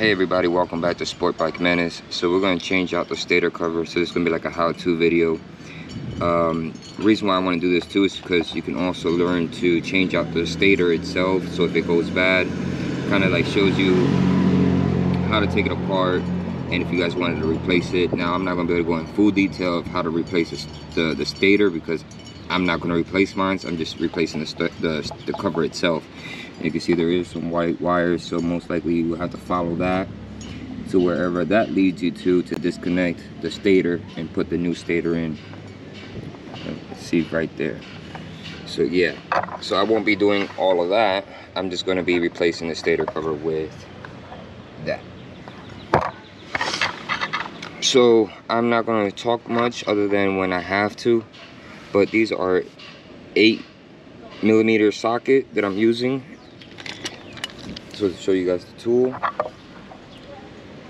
Hey everybody, welcome back to Sport Bike Menace. So we're going to change out the stator cover, so this is going to be like a how-to video. Reason why I want to do this too is because you can also learn to change out the stator itself. So if it goes bad, kind of like shows you how to take it apart, and if you guys wanted to replace it. Now I'm not going to be able to go in full detail of how to replace the stator, because I'm not going to replace mine. So I'm just replacing the cover itself. And you can see there is some white wires, so most likely you will have to follow that to wherever that leads you to disconnect the stator and put the new stator in. See right there. So yeah, so I won't be doing all of that. I'm just going to be replacing the stator cover with that. So I'm not going to talk much other than when I have to, but these are 8mm socket that I'm using. So to show you guys the tool,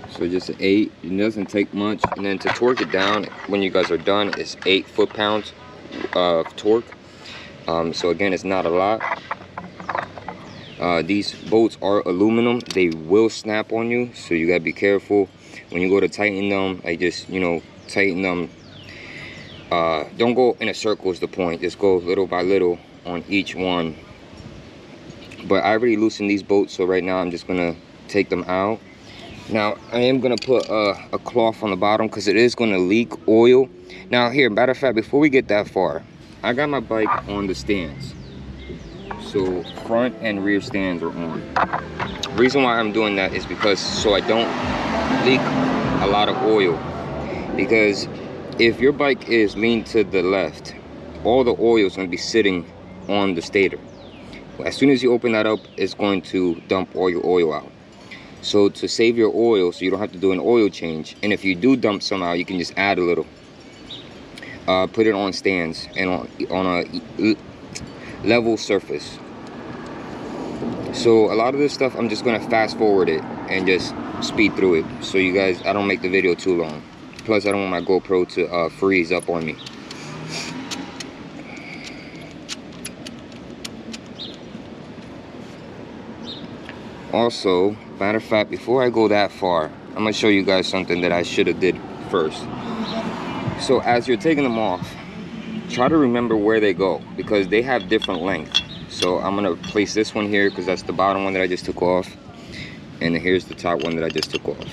so just an 8, it doesn't take much. And then to torque it down when you guys are done, it's 8 foot-pounds of torque. So again, it's not a lot. These bolts are aluminum, they will snap on you, so you gotta be careful when you go to tighten them. Like, just, you know, tighten them. Don't go in a circle is the point, just go little by little on each one. But I already loosened these bolts, so right now I'm just gonna take them out. Now I am gonna put a cloth on the bottom because it is gonna leak oil. Now here, matter of fact, before we get that far, I got my bike on the stands. So front and rear stands are on. Reason why I'm doing that is because so I don't leak a lot of oil. Because if your bike is leaned to the left, all the oil is gonna be sitting on the stator. As soon as you open that up, it's going to dump all your oil out. So to save your oil, so you don't have to do an oil change, and if you do dump some out, you can just add a little. Put it on stands and on a level surface. So a lot of this stuff, I'm just gonna fast forward it and just speed through it, so you guys, I don't make the video too long. Plus, I don't want my GoPro to freeze up on me. Also, matter of fact, before I go that far, I'm gonna show you guys something that I should have did first. So as you're taking them off, try to remember where they go, because they have different length. So I'm gonna place this one here because that's the bottom one that I just took off, and here's the top one that I just took off.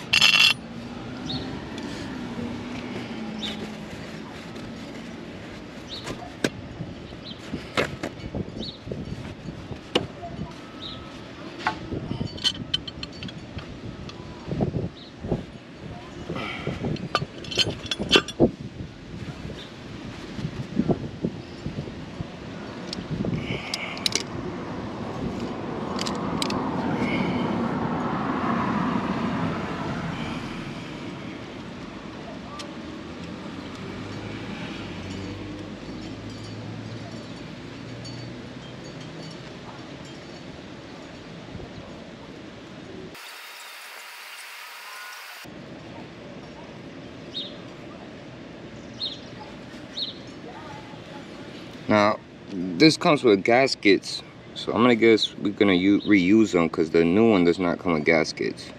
Now, this comes with gaskets, so I'm gonna guess we're gonna reuse them because the new one does not come with gaskets.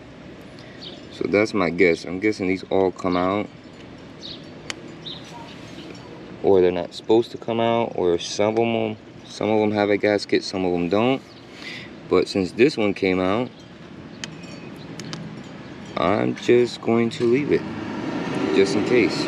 So that's my guess. I'm guessing these all come out, or they're not supposed to come out, or some of them have a gasket, some of them don't. But since this one came out, I'm just going to leave it, just in case.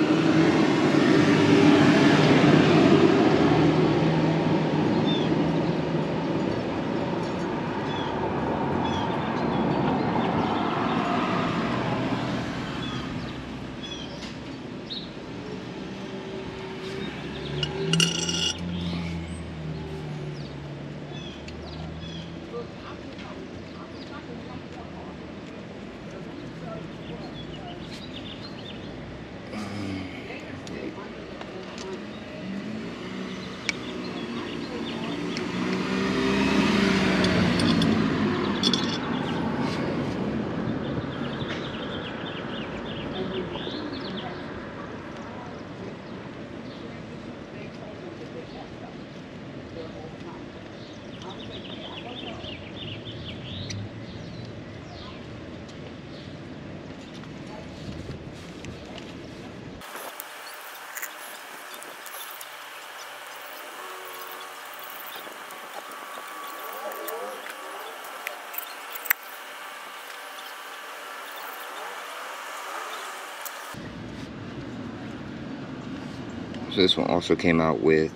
So this one also came out with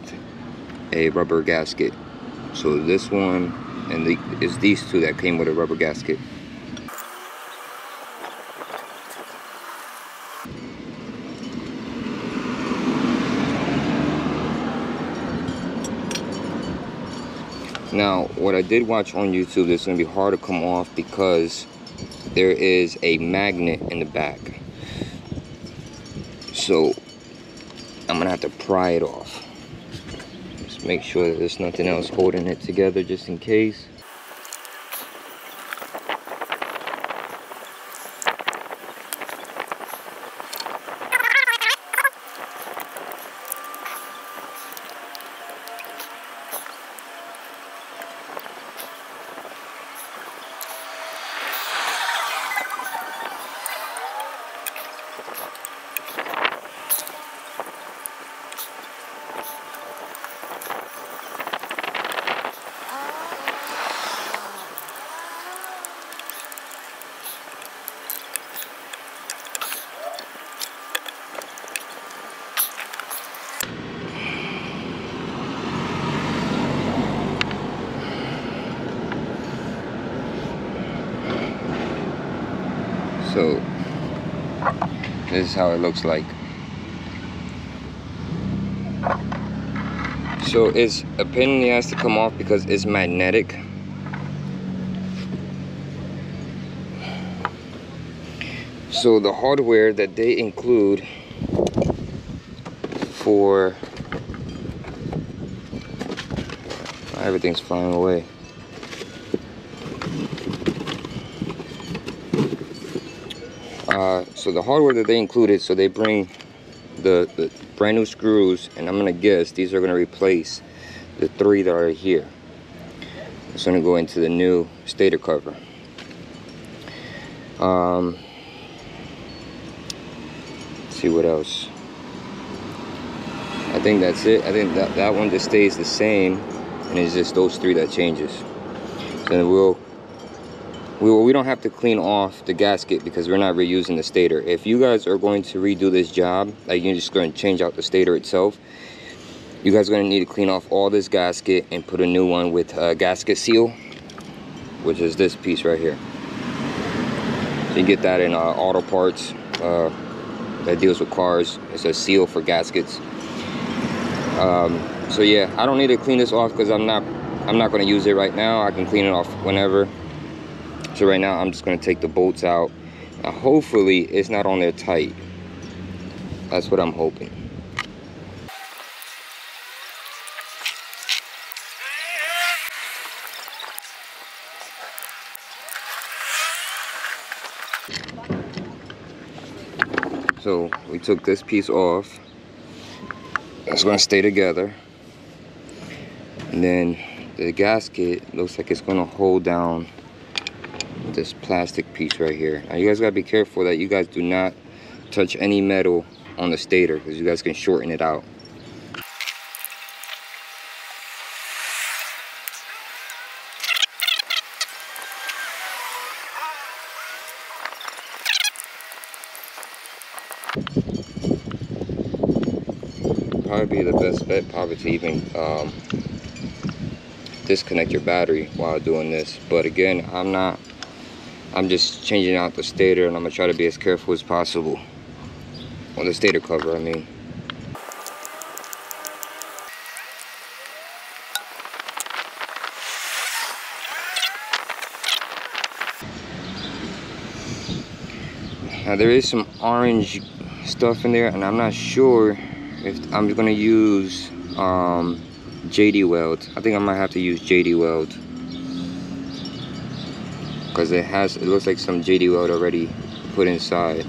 a rubber gasket. So this one and it's these two that came with a rubber gasket. Now, what I did watch on YouTube, this is going to be hard to come off because there is a magnet in the back. So I'm going to have to pry it off. Just make sure that there's nothing else holding it together just in case. So this is how it looks like. So it's a pain in the ass to come off because it's magnetic. So the hardware that they include for everything's flying away. So the hardware that they included, so they bring the brand new screws, and I'm gonna guess these are gonna replace the 3 that are here. It's gonna go into the new stator cover. Let's see what else. I think that's it. I think that one just stays the same, and it's just those 3 that changes. Then we don't have to clean off the gasket because we're not reusing the stator. If you guys are going to redo this job, like you're just going to change out the stator itself, you guys are going to need to clean off all this gasket and put a new one with a gasket seal, which is this piece right here. So you get that in auto parts that deals with cars. It's a seal for gaskets. So yeah, I don't need to clean this off because I'm not going to use it right now. I can clean it off whenever. So right now I'm just going to take the bolts out. Now, hopefully it's not on there tight. That's what I'm hoping. So we took this piece off. It's going to stay together. And then the gasket looks like it's going to hold down this plastic piece right here. Now you guys gotta be careful that you guys do not touch any metal on the stator because you guys can shorten it out. Probably be the best bet probably to even disconnect your battery while doing this. But again, I'm just changing out the stator, and I'm gonna try to be as careful as possible on the stator cover, I mean. Now there is some orange stuff in there, and I'm not sure if I'm gonna use JD Weld. I think I might have to use JD Weld because it looks like some JD Weld already put inside.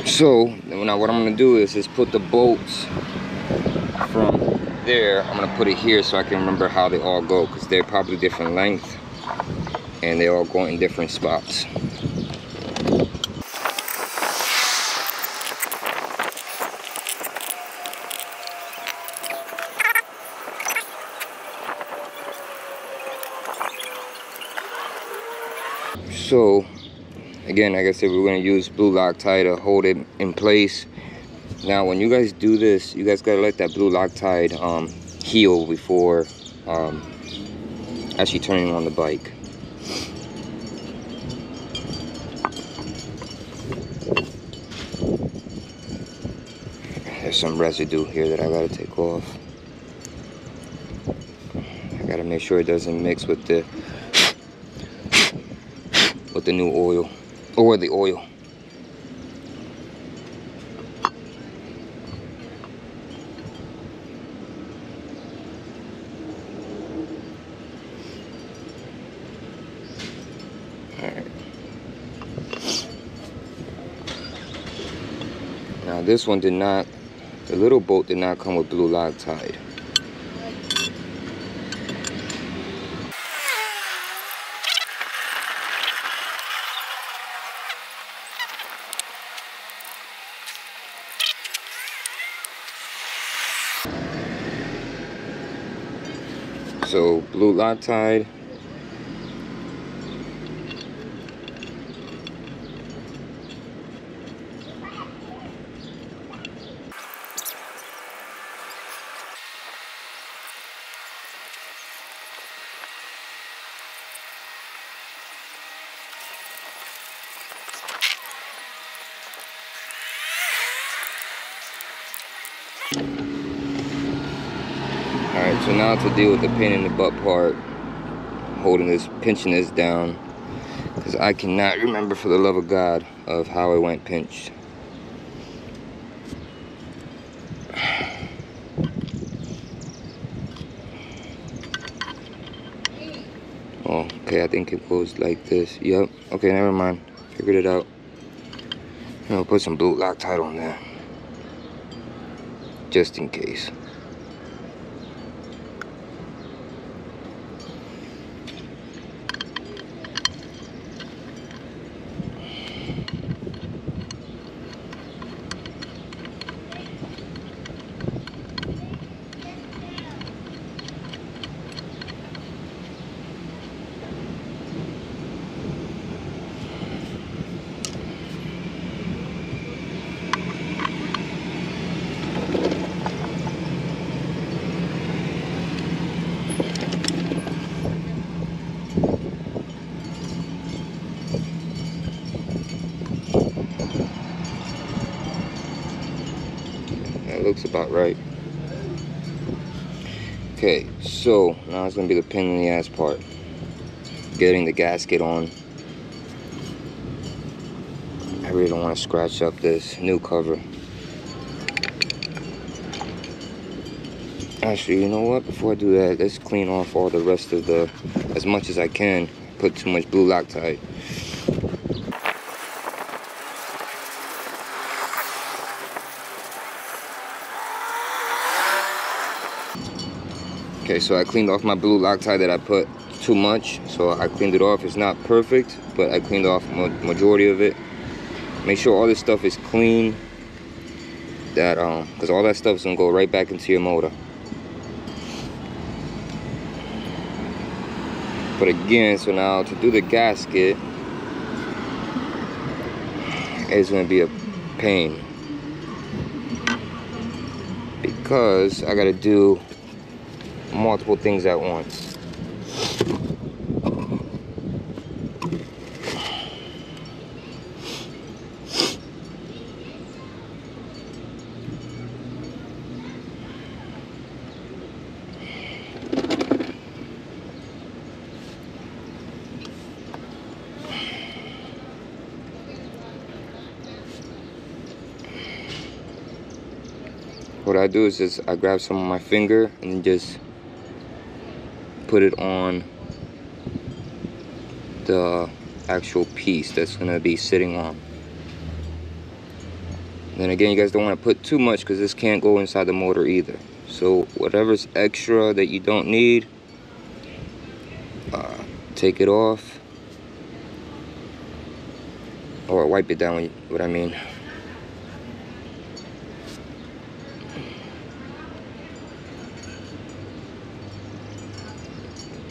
So now what I'm gonna do is just put the bolts from there. I'm gonna put it here so I can remember how they all go, because they're probably different length and they all go in different spots. So Again, like I said, we're going to use blue Loctite to hold it in place. Now, when you guys do this, you guys got to let that blue Loctite heal before actually turning on the bike. There's some residue here that I got to take off. I got to make sure it doesn't mix with the new oil or the oil. Alright. Now this one did not, the little bolt did not come with blue Loctite. So blue Loctite. Alright, so now to deal with the pain in the butt part, holding this, pinching this down, because I cannot remember for the love of God of how it went pinched. Oh, okay, I think it goes like this. Yep, okay, never mind, figured it out. I'll put some blue Loctite on there, just in case. That looks about right. Okay, so now it's gonna be the pain in the ass part. Getting the gasket on. I really don't want to scratch up this new cover. Actually, you know what? Before I do that, let's clean off all the rest of the, as much as I can. Put too much blue Loctite. Okay, so I cleaned off my blue Loctite that I put too much. So I cleaned it off. It's not perfect, but I cleaned off majority of it. Make sure all this stuff is clean. That because all that stuff is gonna go right back into your motor. But again, so now to do the gasket, it's gonna be a pain because I gotta do multiple things at once. What I do is just I grab some of my finger and just put it on the actual piece that's gonna be sitting on. Then again, you guys don't want to put too much because this can't go inside the motor either. So whatever's extra that you don't need, take it off or wipe it down. What I mean.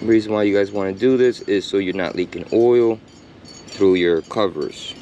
The reason why you guys want to do this is so you're not leaking oil. through your covers.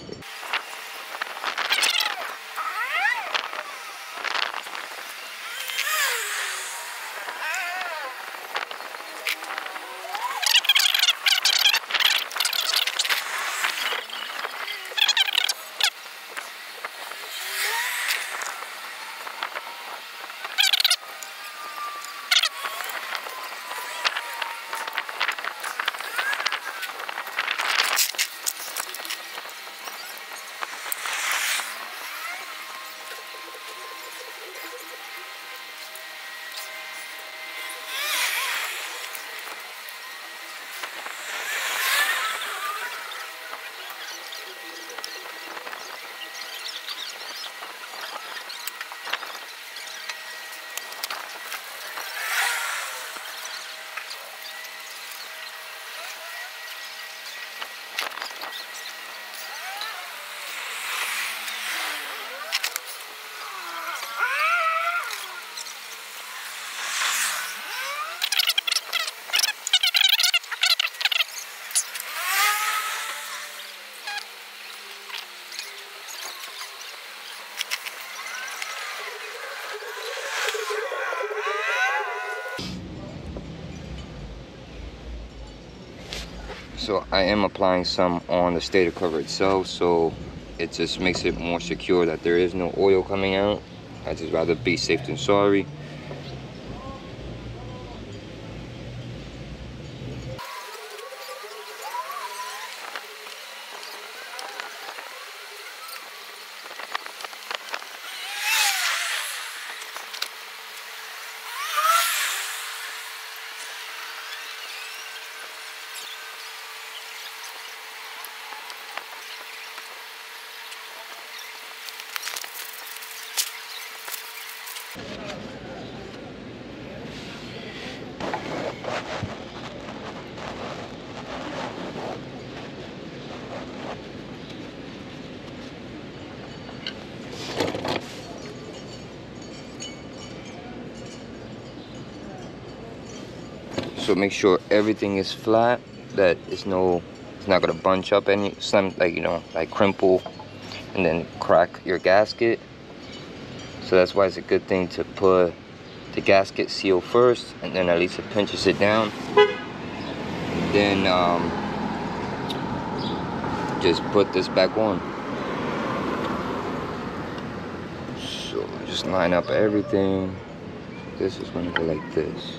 So I am applying some on the stator cover itself, so it just makes it more secure that there is no oil coming out. I'd just rather be safe than sorry. So make sure everything is flat, that it's not gonna bunch up some, like, you know, like crimple and then crack your gasket. So that's why it's a good thing to put the gasket seal first, and then at least it pinches it down. Then just put this back on. So just line up everything. This is gonna go like this.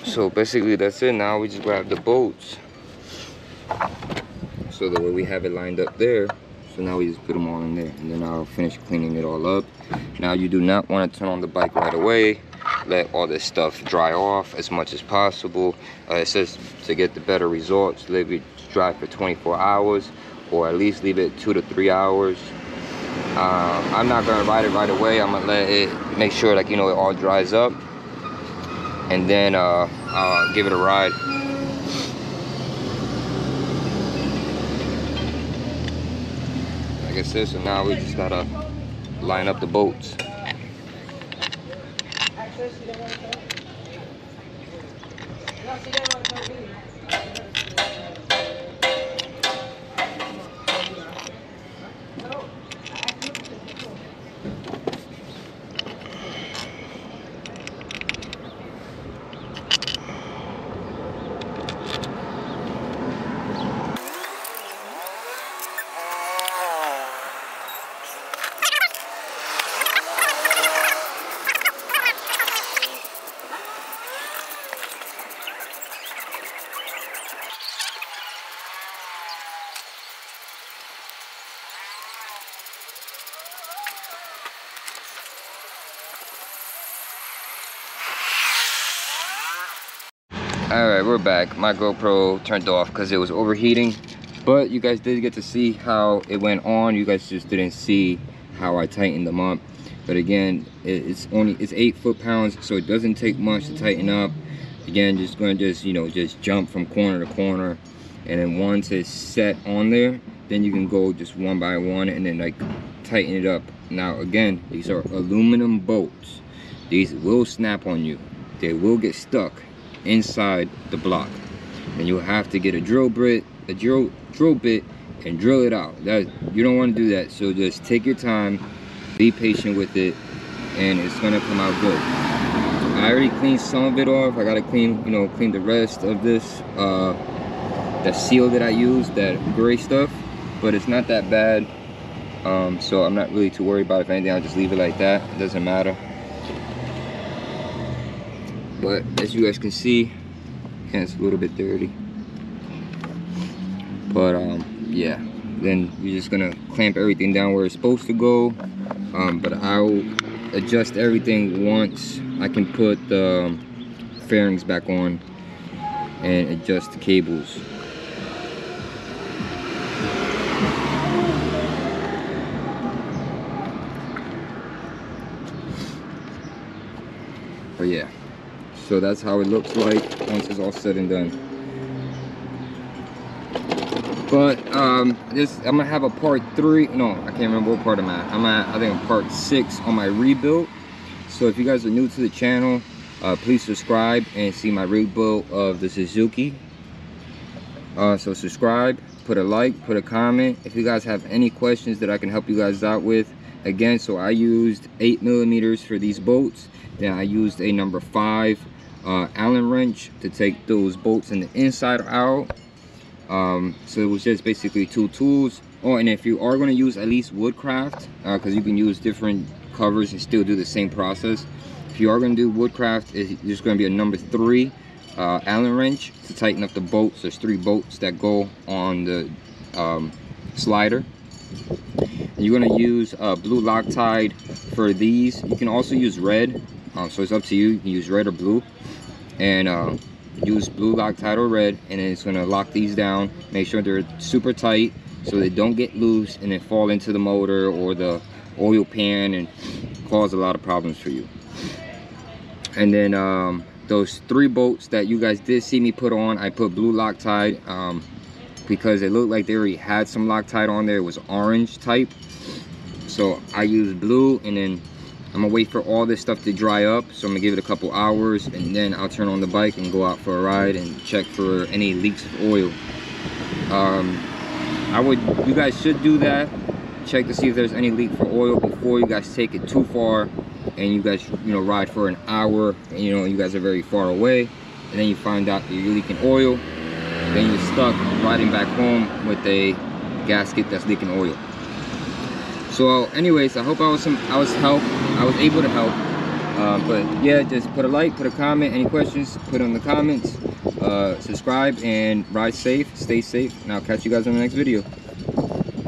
So basically that's it. Now we just grab the bolts. So the way we have it lined up there. So now we just put them all in there, and then I'll finish cleaning it all up. Now you do not want to turn on the bike right away. Let all this stuff dry off as much as possible. It says to get the better results, leave it dry for 24 hours, or at least leave it 2 to 3 hours. I'm not gonna ride it right away. I'm gonna let it, make sure, like, you know, it all dries up, and then I'll give it a ride. Like I said, so now we just gotta line up the bolts. All right, we're back. My GoPro turned off because it was overheating, but you guys did get to see how it went on. You guys just didn't see how I tightened them up. But again, it's 8 foot-pounds, so it doesn't take much to tighten up. Again, just going to just jump from corner to corner, and then once it's set on there, then you can go just one by one and then like tighten it up. Now again, these are aluminum bolts. These will snap on you. They will get stuck inside the block, and you'll have to get a drill bit and drill it out. That you don't want to do that, so just take your time, be patient with it, and it's gonna come out good. I already cleaned some of it off. I gotta clean the rest of this the seal that I used, that gray stuff, but it's not that bad. So I'm not really too worried about it. If anything, I'll just leave it like that. It doesn't matter. But as you guys can see, yeah, it's a little bit dirty. But yeah, then you're just gonna clamp everything down where it's supposed to go. But I'll adjust everything once I can put the fairings back on and adjust the cables. But yeah, so that's how it looks like once it's all said and done. But I'm gonna have a part 3. No, I can't remember what part I'm at. I think I'm part 6 on my rebuild. So if you guys are new to the channel, please subscribe and see my rebuild of the Suzuki. So subscribe, put a like, put a comment. If you guys have any questions that I can help you guys out with, again, so I used 8mm for these bolts. Then I used a number 5 Allen wrench to take those bolts in the inside out. So it was just basically 2 tools. Oh, and if you are going to use at least woodcraft, because you can use different covers and still do the same process. If you are going to do woodcraft, it's just going to be a number 3 Allen wrench to tighten up the bolts. There's 3 bolts that go on the slider. And you're going to use blue Loctite for these. You can also use red, so it's up to you. You can use red or blue, and use blue Loctite or red, and then it's going to lock these down. Make sure they're super tight so they don't get loose and then fall into the motor or the oil pan and cause a lot of problems for you. And then those 3 bolts that you guys did see me put on, I put blue Loctite because it looked like they already had some Loctite on there. It was orange type, so I used blue. And then I'm gonna wait for all this stuff to dry up, so I'm gonna give it a couple hours, and then I'll turn on the bike and go out for a ride and check for any leaks of oil. You guys should do that. Check to see if there's any leak for oil before you guys take it too far and you guys ride for an hour and you guys are very far away, and then you find out that you're leaking oil. Then you're stuck riding back home with a gasket that's leaking oil. So anyways, I hope I was able to help. But yeah, just put a like, put a comment. Any questions, put in the comments. Subscribe and ride safe, stay safe, and I'll catch you guys in the next video.